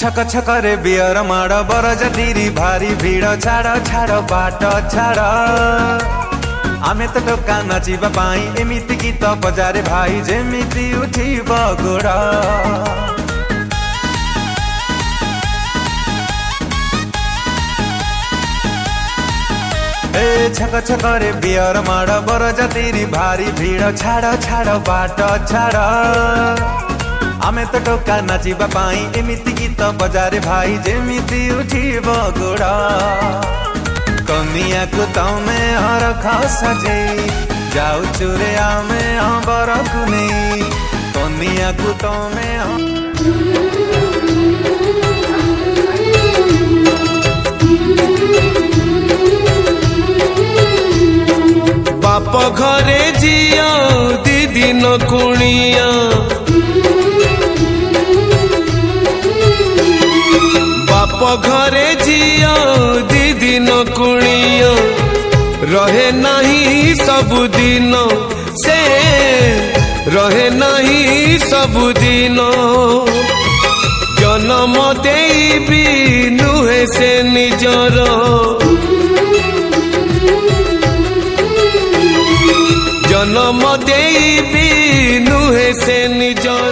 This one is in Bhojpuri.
छक छक रे बियर माड़ बरजातिरी भारी भिड़ छाड़ छाड़ बाट छाड़ आमे तो टोका नाचिबा पाई एमिति गीत बजारे भाई जेमिति उठिब गोड़ छक छक रे बियर माड़ बरजातिरी भारी भिड़ छाड़ छाड़ बाट छाड़ आमे तो टोका नाचिबा पाई एमिति गीत बजारे भाई जेमिति उठिब गोड़ कनिया को तमे रख सजेई जाऊ चुरे आमे बर कुने कनिया को तमे बाप घरे जिया दीदी न कुणिया बाप घरे जिया दीदी न कुणिया रहे नहीं सबुदिन से रहे नहीं सबुदिन जन्म देबी नुहे से निजर जन्म देबी नुहे से निजर।